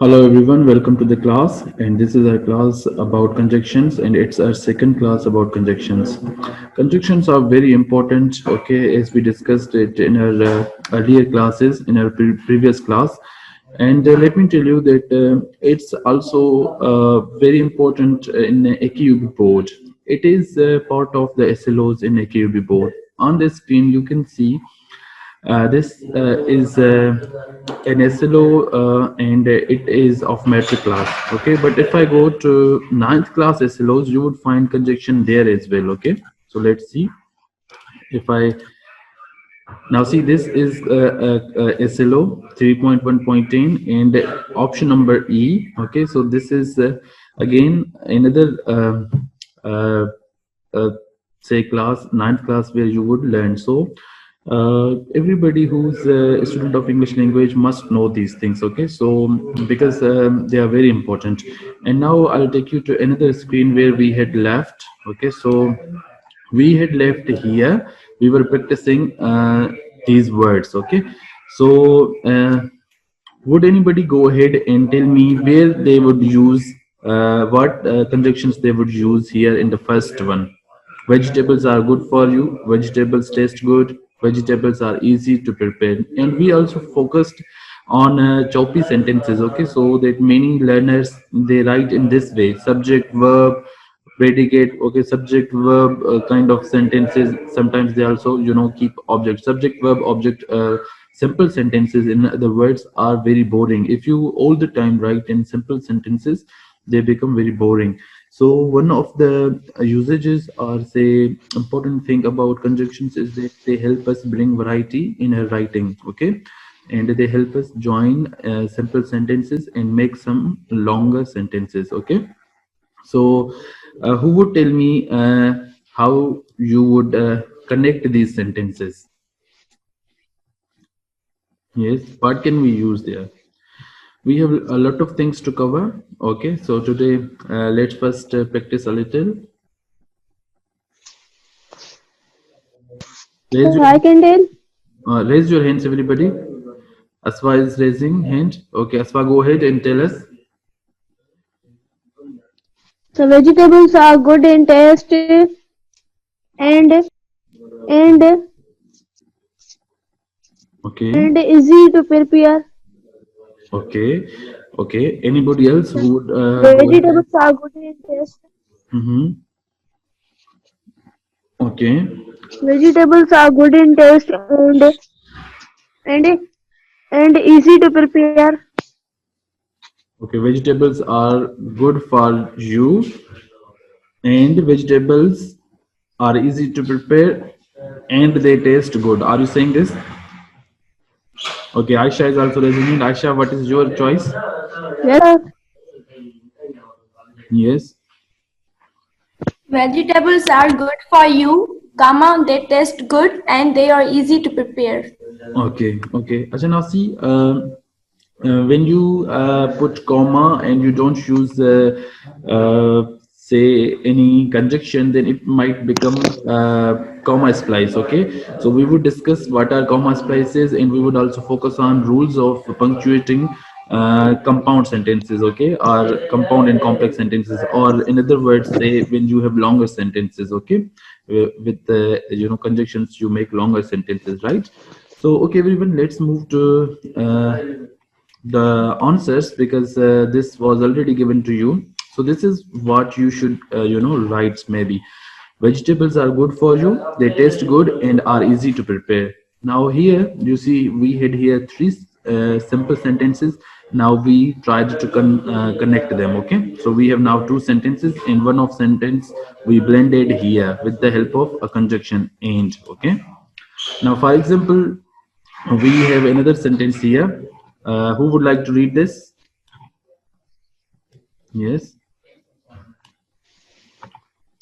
Hello everyone, welcome to the class, and this is our class about conjunctions, and it's our second class about conjunctions. Conjunctions are very important, okay, as we discussed it in our earlier classes, in our previous class. And let me tell you that it's also very important in the AQB board. It is part of the SLOs in AQB board. On the screen, you can see this is an SLO and it is of metric class. Okay, but if I go to ninth class SLOs, you would find conjunction there as well. Okay, so let's see if I now see this is SLO 3.1.10 and option number E. Okay, so this is again another uh, uh, say class ninth class where you would learn. So everybody who's a student of English language must know these things. Okay, so because they are very important. And now I'll take you to another screen where we had left. Okay, so we had left here, we were practicing these words. Okay, so would anybody go ahead and tell me where they would use what conjunctions they would use here in the first one? Vegetables are good for you, vegetables taste good, vegetables are easy to prepare. And we also focused on choppy sentences. Okay, so that many learners they write in this way: subject, verb, predicate. Okay, subject, verb kind of sentences. Sometimes they also keep object, subject, verb, object. Simple sentences, in other words, are very boring. If you all the time write in simple sentences, they become very boring. So one of the usages or say important thing about conjunctions is that they help us bring variety in our writing. Okay, and they help us join simple sentences and make some longer sentences. Okay, so who would tell me how you would connect these sentences? Yes, what can we use there? We have a lot of things to cover. Okay, so today let's first practice a little. Raise Sir, your I can tell. raise your hands, everybody. Aswa is raising hand. Okay, Aswa, go ahead and tell us. So vegetables are good in taste and Okay, and easy to prepare. okay, okay. Anybody else who would go ahead? Vegetables are good in taste. Mm-hmm. Okay, Vegetables are good in taste and and easy to prepare. okay. Vegetables are good for you, and vegetables are easy to prepare, and they taste good. Are you saying this? Okay, Aisha is also raising hand. Aisha, what is your choice? Yes, sir. Yes. Vegetables are good for you, comma, they taste good and they are easy to prepare. Okay. Okay. Acha, now see, when you put comma and you don't use say any conjunction, then it might become comma splice. Okay. So we would discuss what are comma splices, and we would also focus on rules of punctuating compound sentences. Okay, or compound and complex sentences, or in other words, say when you have longer sentences. Okay, with the conjunctions, you make longer sentences, right? So, okay, everyone, let's move to the answers, because this was already given to you. So, this is what you should, write maybe. Vegetables are good for you, they taste good and are easy to prepare. Now, here you see we had here three simple sentences. Now we tried to connect them. Okay, so we have now two sentences. In one of sentence we blended here with the help of a conjunction and. Okay, now for example, we have another sentence here. Who would like to read this? Yes.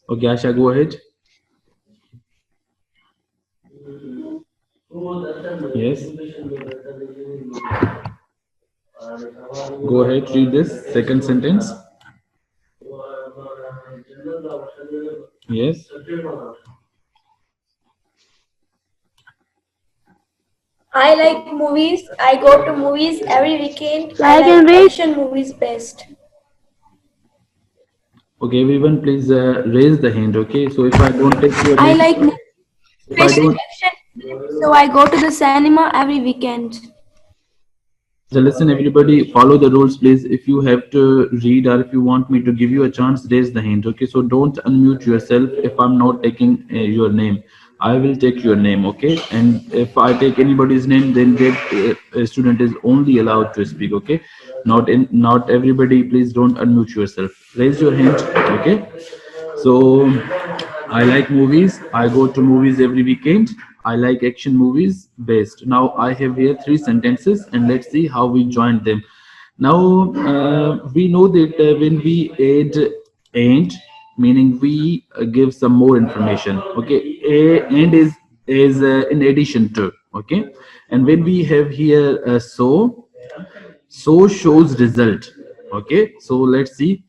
Okay, Asha, go ahead. Yes. Go ahead, read this second sentence. Yes. I like movies. I go to movies every weekend. I Like and like read. action movies best. Okay, everyone, please raise the hand. Okay, so if I don't take your I hand, like movies, if I especially don't, action films, so I go to the cinema every weekend. so listen, everybody, follow the rules, please. If you have to read or if you want me to give you a chance, raise the hand. Okay, so don't unmute yourself if I'm not taking your name. I will take your name. Okay, and if I take anybody's name, then that student is only allowed to speak. Okay, not everybody. Please don't unmute yourself. Raise your hand. Okay. So I like movies. I go to movies every weekend. I like action movies best. Now I have here three sentences and let's see how we join them. Now we know that when we add and, meaning we give some more information. Okay, a and is in addition to. Okay, and when we have here so shows result. Okay, so let's see.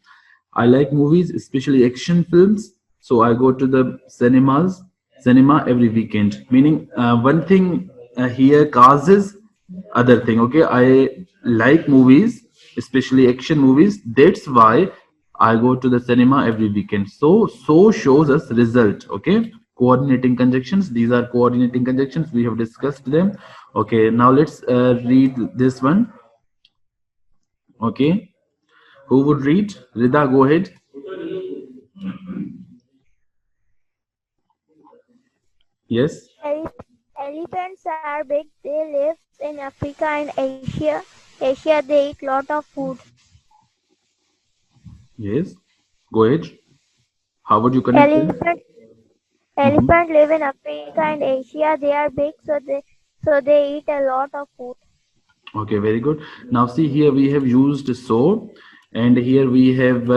I like movies, especially action films. So I go to the cinema every weekend. Meaning, one thing here causes other thing. Okay, I like movies, especially action movies. That's why I go to the cinema every weekend. So shows us result. Okay, coordinating conjunctions. These are coordinating conjunctions. We have discussed them. Okay, now let's read this one. Okay, who would read? Rida, go ahead. Yes. Elephants are big. They live in Africa and Asia. Asia they eat lot of food. Yes, go ahead. How would you connect them? Elephant Mhm. elephant live in Africa and Asia. They are big, so they eat a lot of food. Okay, very good. Now see here we have used so, and here we have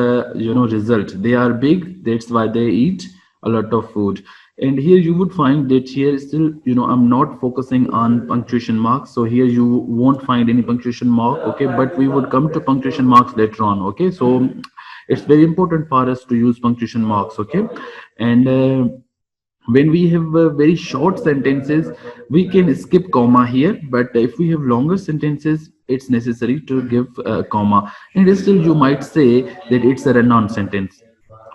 result. They are big. That's why they eat a lot of food. And here you would find that here still I'm not focusing on punctuation marks. So here you won't find any punctuation mark. Okay, but we would come to punctuation marks later on. Okay, so it's very important for us to use punctuation marks. Okay, and. When we have very short sentences we can skip comma here, but if we have longer sentences it's necessary to give a comma, and still you might say that it's a run-on sentence.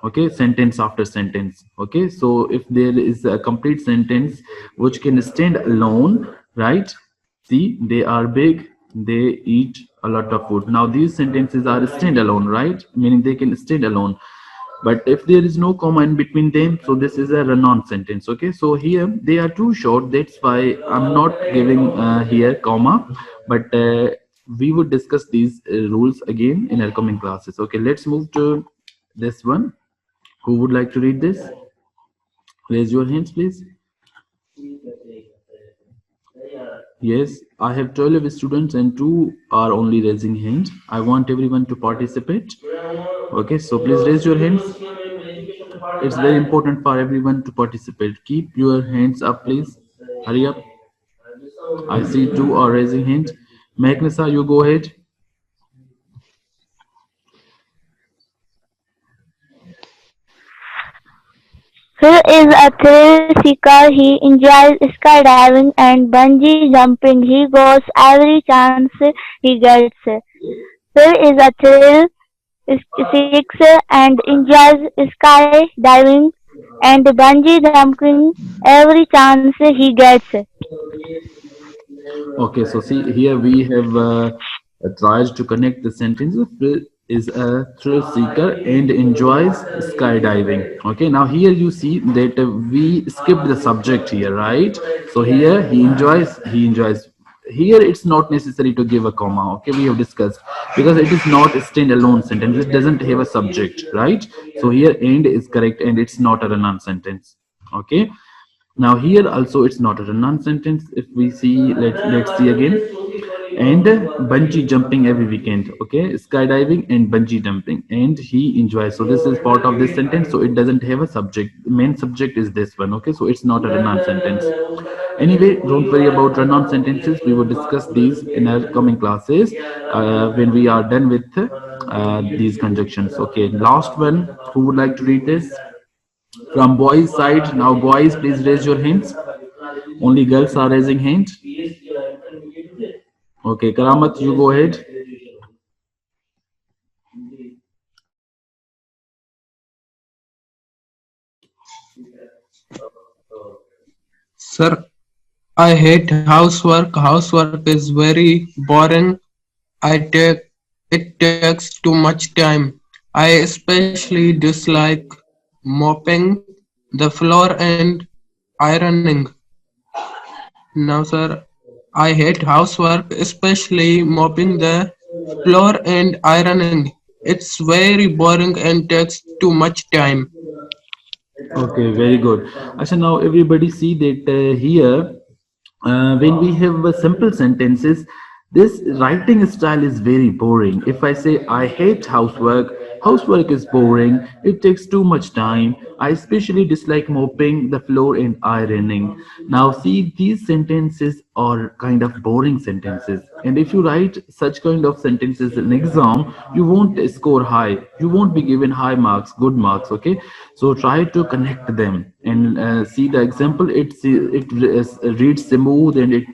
Okay, sentence after sentence. Okay, so if there is a complete sentence which can stand alone, right? See, they are big, they eat a lot of food. Now these sentences are stand alone, right? Meaning they can stand alone, but if there is no comma in between them, so this is a run-on sentence. Okay, so here they are too short, that's why I'm not giving here comma, but we would discuss these rules again in our coming classes. Okay, let's move to this one. Who would like to read this? Raise your hands, please. Yes, I have 12 students and two are only raising hands. I want everyone to participate. Okay, so please raise your hands. It's very important for everyone to participate. Keep your hands up, please. Hurry up. I see two are raising hands. Magnesa, you go ahead. Phil is a thrill seeker. He enjoys skydiving and bungee jumping. He goes every chance he gets. Phil is a thrill seeker and enjoys skydiving and bungee jumping every chance he gets. Okay, so see here we have tried to connect the sentences. Phil is a thrill seeker and enjoys skydiving. Okay, now here you see that we skipped the subject here, right? So here he enjoys. Here it's not necessary to give a comma. Okay, we have discussed because it is not a standalone sentence. It doesn't have a subject, right? So here end is correct and it's not a run-on sentence. Okay, now here also it's not a run-on sentence. If we see, let's see again. And bungee jumping every weekend. Okay, skydiving and bungee jumping, and he enjoys. So this is part of this sentence. So it doesn't have a subject. The main subject is this one. Okay, so it's not a run-on sentence. Anyway, don't worry about run-on sentences. We will discuss these in our coming classes when we are done with these conjunctions. Okay, last one. Who would like to read this? From boys' side, now boys, please raise your hands. Only girls are raising hands. Okay, Karamat, you go ahead. Sir, I hate housework. Housework is very boring. I take it takes too much time. I especially dislike mopping the floor and ironing. Now, sir, I hate housework, especially mopping the floor and ironing. It's very boring and takes too much time. Okay, very good. Asha, now everybody see that here, when we have simple sentences, this writing style is very boring. If I say, I hate housework, housework is boring, it takes too much time. I especially dislike mopping the floor and ironing. Now, see, these sentences are kind of boring sentences. And if you write such kind of sentences in exam, you won't score high. You won't be given high marks, good marks, okay? So try to connect them and see the example. It reads smooth and it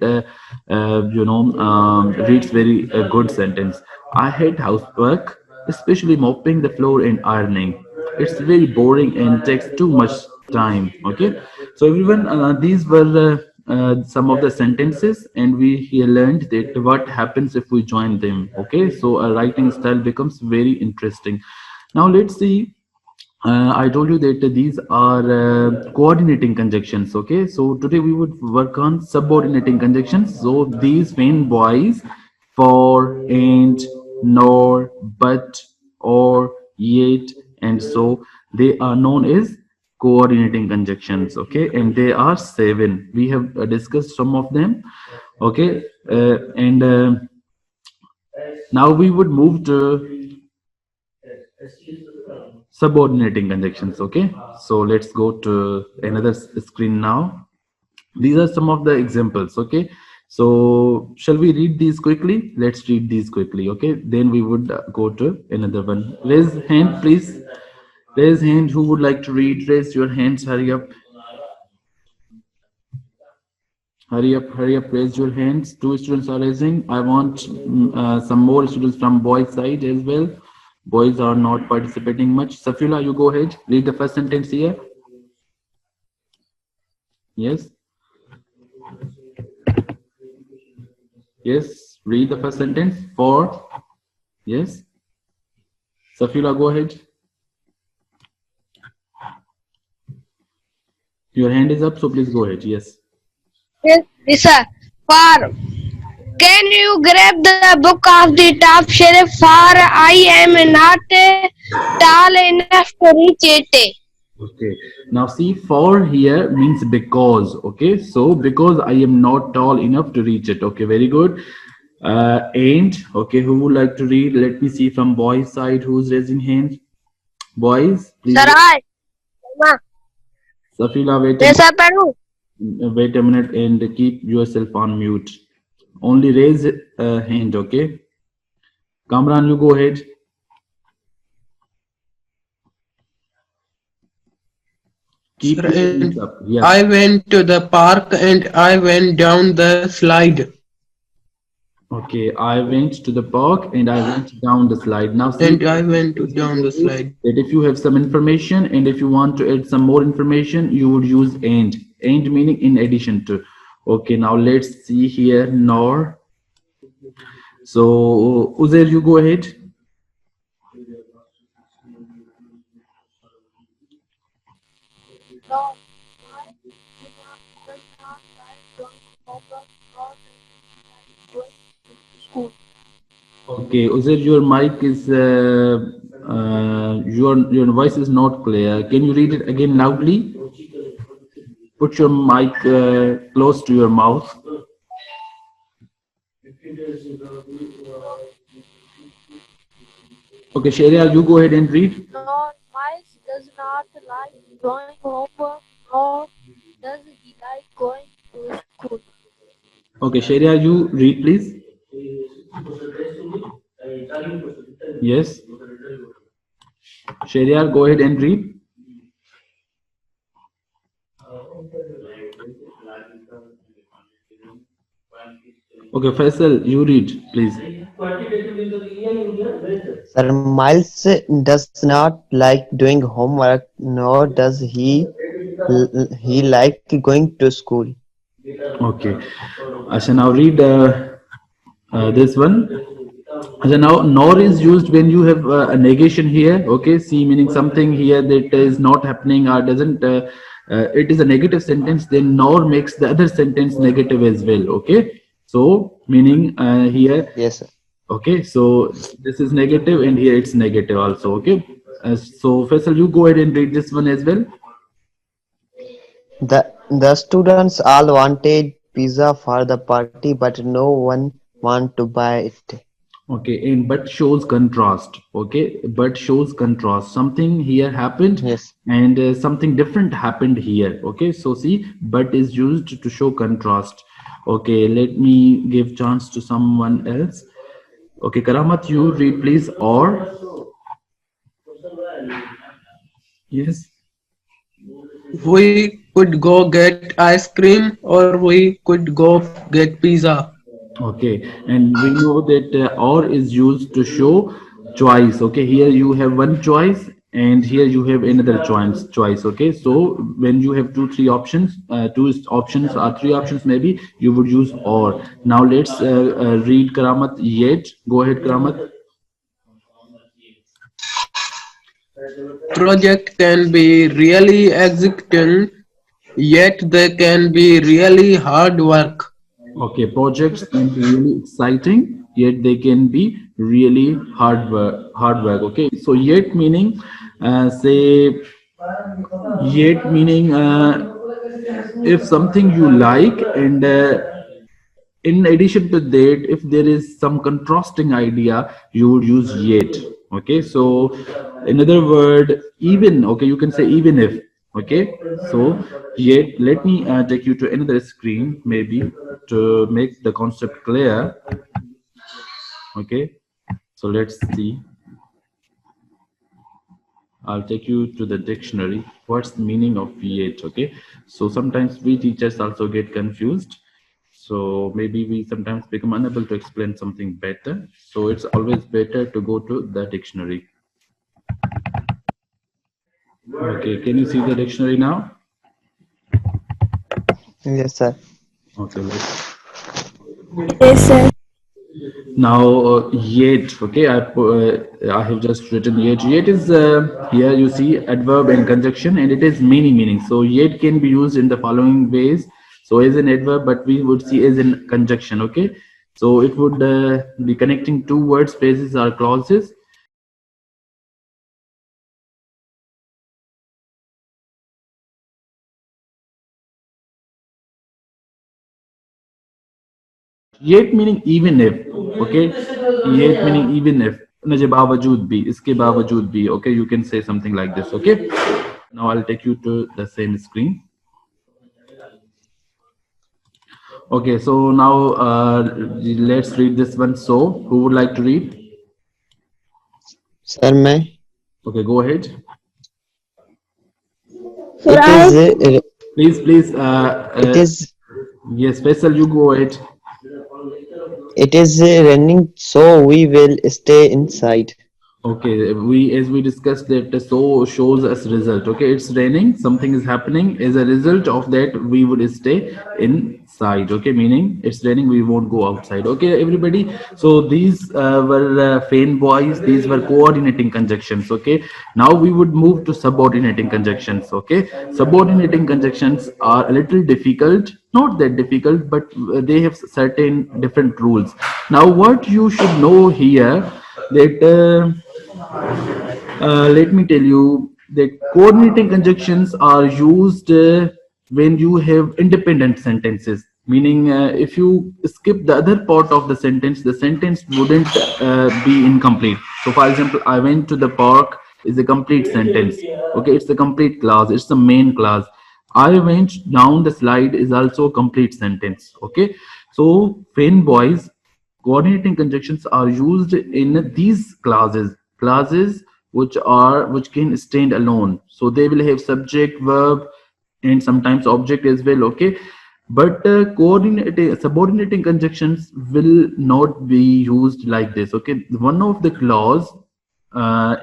reads very good sentence. I hate housework, especially mopping the floor and ironing. It's very boring and takes too much time. Okay, so everyone, these were some of the sentences, and we here learned that what happens if we join them. Okay, so a writing style becomes very interesting. Now let's see. I told you that these are coordinating conjunctions. Okay, so today we would work on subordinating conjunctions. So these when boys, for, and, nor, but, or, yet, and so they are known as coordinating conjunctions. Okay, and they are seven. We have discussed some of them. Okay, and now we would move to subordinating conjunctions. Okay, so let's go to another screen now. These are some of the examples. Okay, so shall we read these quickly? Let's read these quickly. Okay, then we would go to another one. Raise hand, please. Raise hand who would like to read. Raise your hands. Hurry up. Hurry up, hurry up, raise your hands. Two students are raising. I want some more students from boys side as well. Boys are not participating much. Safila, you go ahead. Read the first sentence here. Yes, yes. Read the first sentence. For, yes. Safila, go ahead. Your hand is up, so please go ahead. Yes. Yes, Lisa. For can you grab the book of the top shelf? For I am not tall enough to reach it. Okay. Now see, for here means because. Okay. So because I am not tall enough to reach it. Okay. Very good. And okay, who would like to read? Let me see from boys side who's raising hand. Boys, please. Sir, I. Ma, Safila, Lisa Peru. wait a minute and keep yourself on mute. Only raise a hand. Okay. Kamran, you go ahead. Keep Sir, your and hands up. Yes. I went to the park and I went down the slide. Okay, I went to the park and I went down the slide. Now, see, And I went to down the slide. that if you have some information and if you want to add some more information, you would use and. And meaning in addition to. Okay, now let's see here. Nor. So, Uzair, you go ahead. No, my does not like doing homework or going to school. Okay, Uzair, your mic is your voice is not clear. Can you read it again loudly? Put your mic close to your mouth. Okay, Sharia, you go ahead and read. No, Miles does not like doing homework, nor does he like going to school. Okay, Sharia, you read, please. Yes. Sharia, go ahead and read. Okay, Faisal, you read, please. Sir Miles does not like doing homework, nor does he like going to school. Okay, I shall now read this one. So now, nor is used when you have a negation here. Okay, see, meaning something here that is not happening or doesn't. It is a negative sentence. Then nor makes the other sentence negative as well. Okay, so meaning here. Yes, sir. Okay, so this is negative, and here it's negative also. Okay, so Faisal, you go ahead and read this one as well. The students all wanted pizza for the party, but no one want to buy it. Okay, and but shows contrast. Okay, but shows contrast. Something here happened Yes. and something different happened here. Okay, so see, but is used to show contrast. Okay, let me give chance to someone else. Okay, Karamat, you read please. Or yes. We could go get ice cream or we could go get pizza. Okay, and we know that or is used to show choice. Okay, here you have one choice, and here you have another choice. Choice. Okay, so when you have two, three options, options or three options, maybe you would use or. Now let's read Karamat yet. Go ahead, Karamat. Project can be really exciting, yet they can be really hard work. Okay, projects can be really exciting, yet they can be really hard work. Hard work. Okay, so yet meaning, say yet meaning if something you like and in addition to that if there is some contrasting idea you would use yet. Okay, so another word even. Okay, you can say even if. Okay, so yet let me take you to another screen maybe to make the concept clear. Okay, so let's see. I'll take you to the dictionary. What's the meaning of yet? Okay, so sometimes we teachers also get confused. So maybe we sometimes become unable to explain something better. So it's always better to go to the dictionary. Okay, can you see the dictionary now? Yes, sir. Okay, let's Yes, sir. now yet. Okay, I have just written yet. Yet is here you see adverb and conjunction, and it is many meanings. So yet can be used in the following ways. So as an adverb, but we would see as in conjunction. Okay, so it would be connecting two words, phrases, or clauses. Yet meaning even if. Okay, yet meaning even if. मुझे बावजूद भी, इसके बावजूद भी. Okay, you can say something like this. Okay, now I'll take you to the same screen. Okay, so now let's read this one. So who would like to read? Sir, may Okay, go ahead. Sir, it I is Please. it is Yes, Faisal, you go ahead. it is raining, so we will stay inside. Okay, we as we discussed that so shows us result. Okay, it's raining, something is happening. As a result of that, we would stay inside. Okay, meaning it's raining, we won't go outside. Okay, everybody. So these were feign boys. These were coordinating conjunctions. Okay, now we would move to subordinating conjunctions. Okay, subordinating conjunctions are a little difficult. Not that difficult, but they have certain different rules. Now, what you should know here that let me tell you that coordinating conjunctions are used when you have independent sentences, meaning if you skip the other part of the sentence wouldn't be incomplete. So for example, I went to the park is a complete sentence. Okay, it's a complete clause, it's the main clause. I went down the slide is also a complete sentence. Okay, so when boys coordinating conjunctions are used in these classes which can stand alone, so they will have subject, verb, and sometimes object as well. Okay, But coordinating subordinating conjunctions will not be used like this. Okay, one of the clause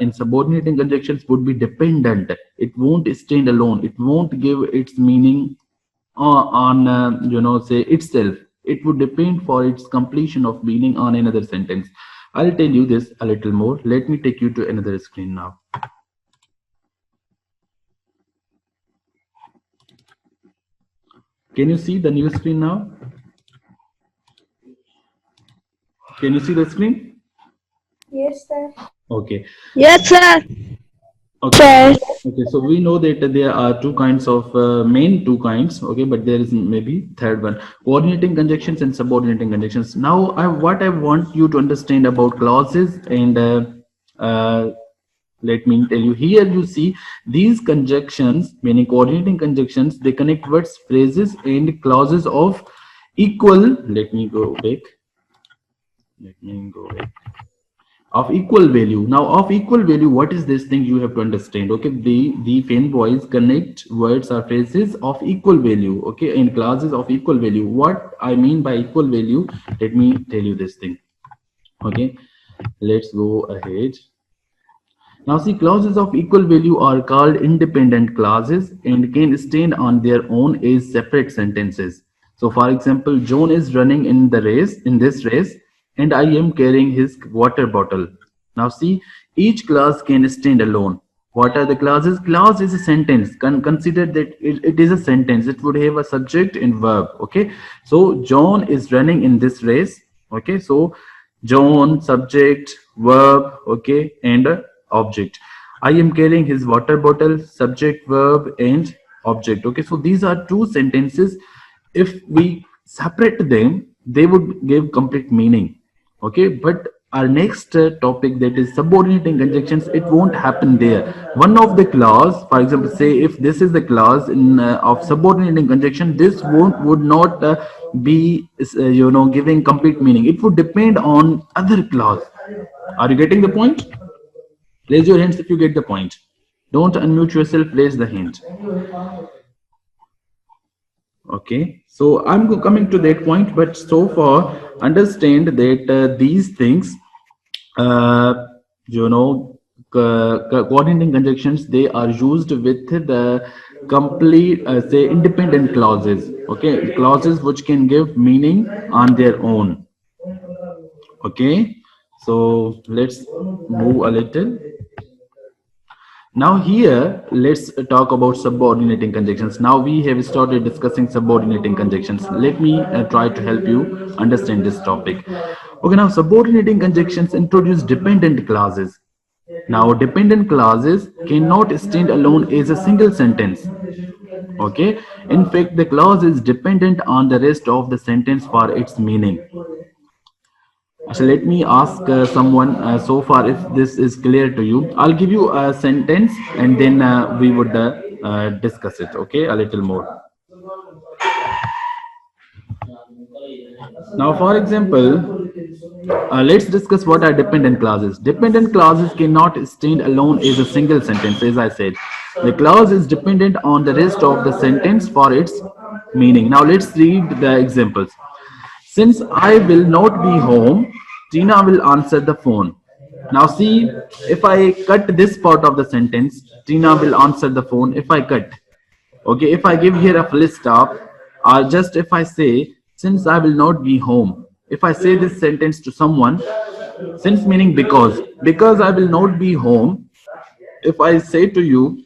in subordinating conjunctions would be dependent. It won't stand alone, it won't give its meaning on say itself. It would depend for its completion of meaning on another sentence. I'll tell you this a little more. Let me take you to another screen now. Can you see the new screen now? Can you see the screen? Yes, sir. Okay. Yes, sir. Okay. Sir. Okay. So we know that there are two kinds of main two kinds. Okay, but there is maybe third one: coordinating conjunctions and subordinating conjunctions. Now, what I want you to understand about clauses and uh, let me tell you. Here you see these conjunctions, meaning coordinating conjunctions. They connect words, phrases, and clauses of equal. Let me go back. Let me go back. Of equal value. Now, of equal value, what is this thing you have to understand? Okay, the fanboys connect words or phrases of equal value. Okay, in clauses of equal value. What I mean by equal value, let me tell you this thing. Okay, let's go ahead. Now see, clauses of equal value are called independent clauses and can stand on their own as separate sentences. So for example, John is running in this race, and I am carrying his water bottle. Now see, each clause can stand alone. What are the clauses? Clause is a sentence. Consider that it is a sentence. It would have a subject and verb. Okay. So John is running in this race. Okay. So John, subject, verb, okay, and object. I am carrying his water bottle, subject, verb, and object. Okay, so these are two sentences. If we separate them, they would give complete meaning. Okay, but our next topic, that is subordinating conjunctions, it won't happen there. One of the clause, for example, say if this is the clause in of subordinating conjunction, this won't would not be giving complete meaning. It would depend on other clause. Are you getting the point? Raise your hands if you get the point. Don't unmute yourself, raise the hand. Okay, so I'm coming to that point, but so far understand that these things, uh, you know, coordinating conjunctions, they are used with the complete, say, independent clauses. Okay, clauses which can give meaning on their own. Okay, so let's move a little. Now here, let's talk about subordinating conjunctions. Now we have started discussing subordinating conjunctions. Let me try to help you understand this topic. Okay, now subordinating conjunctions introduce dependent clauses. Now dependent clauses cannot stand alone as a single sentence. Okay, in fact, the clause is dependent on the rest of the sentence for its meaning. So let me ask someone so far if this is clear to you. I'll give you a sentence and then we would discuss it, okay, a little more. Now, for example, let's discuss what are dependent clauses. Dependent clauses cannot stand alone as a single sentence, as I said. The clause is dependent on the rest of the sentence for its meaning. Now, let's read the examples. Since I will not be home, Tina will answer the phone. Now see, if I cut this part of the sentence, Tina will answer the phone. If I cut, okay, if I give here a full stop, or just if I say, since I will not be home, if I say this sentence to someone, since meaning because I will not be home, if I say to you,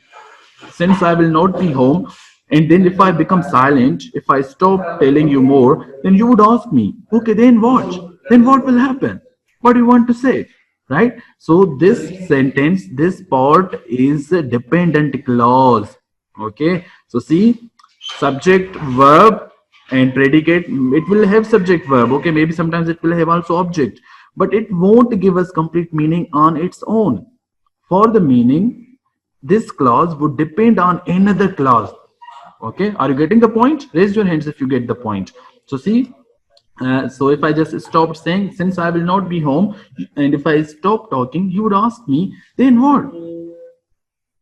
since I will not be home, and then if I become silent, if I stop telling you more, then you would ask me, okay, then what? Then what will happen? What do you want to say? Right? So this sentence, this part is a dependent clause. Okay. So see, subject, verb, and predicate. It will have subject, verb. Okay. Maybe sometimes it will have also object, but it won't give us complete meaning on its own. For the meaning, this clause would depend on another clause. Okay, are you getting the point? Raise your hands if you get the point. So see, so if I just stopped saying, since I will not be home, and if I stop talking, you would ask me, then what?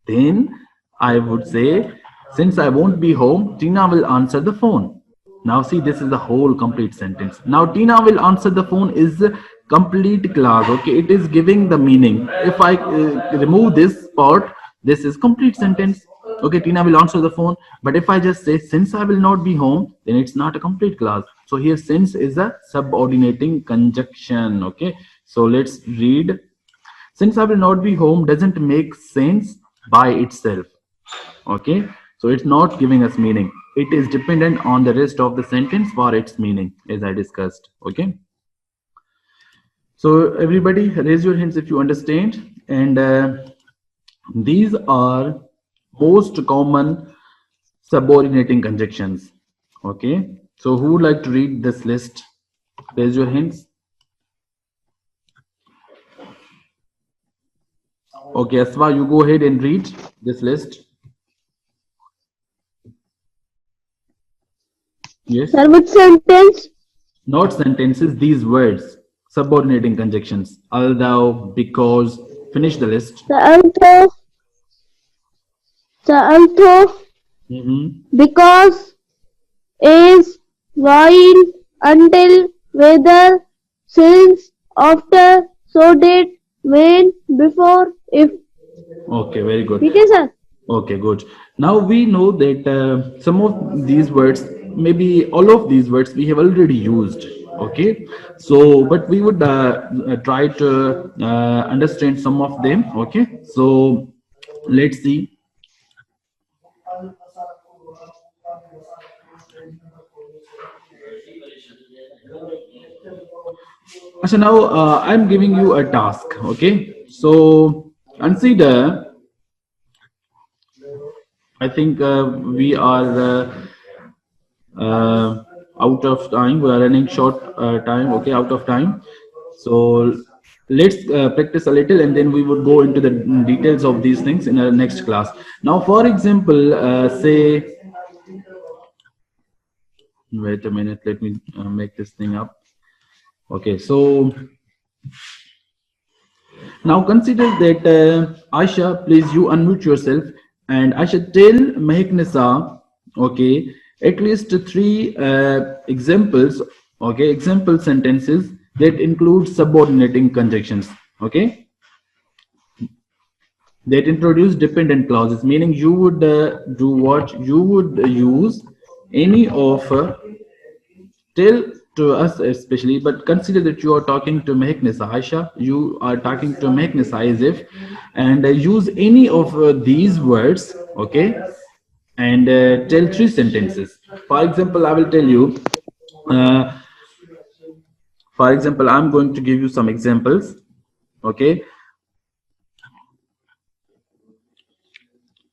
Then I would say, since I won't be home, Tina will answer the phone. Now see, this is the whole complete sentence. Now Tina will answer the phone is a complete clause. Okay, it is giving the meaning. If I remove this part, this is complete sentence. Okay, Tina will answer the phone. But if I just say since I will not be home, then it's not a complete clause. So here since is a subordinating conjunction. Okay, so let's read. Since I will not be home doesn't make sense by itself. Okay, so it's not giving us meaning. It is dependent on the rest of the sentence for its meaning, as I discussed. Okay, so everybody raise your hands if you understand. And these are most common subordinating conjunctions. Okay, so who would like to read this list? Raise your hands. Okay, Aswa, you go ahead and read this list. Yes. Sir, which sentence? Not sentences, these words, subordinating conjunctions. Although, because, finish the list. The although, the although, Mhm. because, is, while, until, whether, since, after, so did, when, before, if. Okay, very good. ठीक है sir? Okay, good. Now we know that some of these words, maybe all of these words, we have already used. Okay, so but we would try to understand some of them. Okay, so let's see. So now I'm giving you a task. Okay, so consider. I think we are out of time. We are running short time. Okay, out of time. So let's practice a little, and then we would go into the details of these things in our next class. Now, for example, say, wait a minute. Let me make this thing up. Okay, so now consider that Aisha, please you unmute yourself, and I should tell Mehek, okay, at least three examples, okay, example sentences that include subordinating conjunctions, okay, that introduce dependent clauses, meaning you would do what you would use any of tell to us especially, but consider that you are talking to Mehknisa. Aisha, you are talking to Mehknisa as if, and use any of these words, okay, and tell three sentences. For example, I will tell you, uh, for example, I'm going to give you some examples, okay.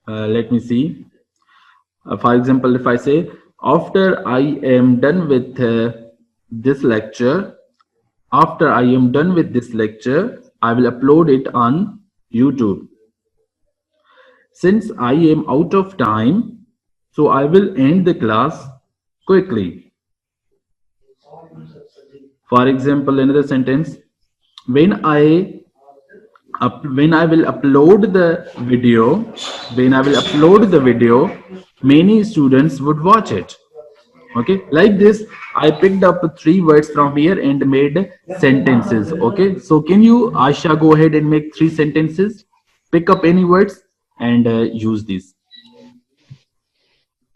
Let me see. For example, if I say, after I am done with this lecture, after I am done with this lecture, I will upload it on YouTube. Since I am out of time, so I will end the class quickly. For example, another sentence, when I will upload the video, when I will upload the video, many students would watch it. Okay, like this I picked up three words from here and made sentences. Okay, so can you, Asha, go ahead and make three sentences, pick up any words and use these.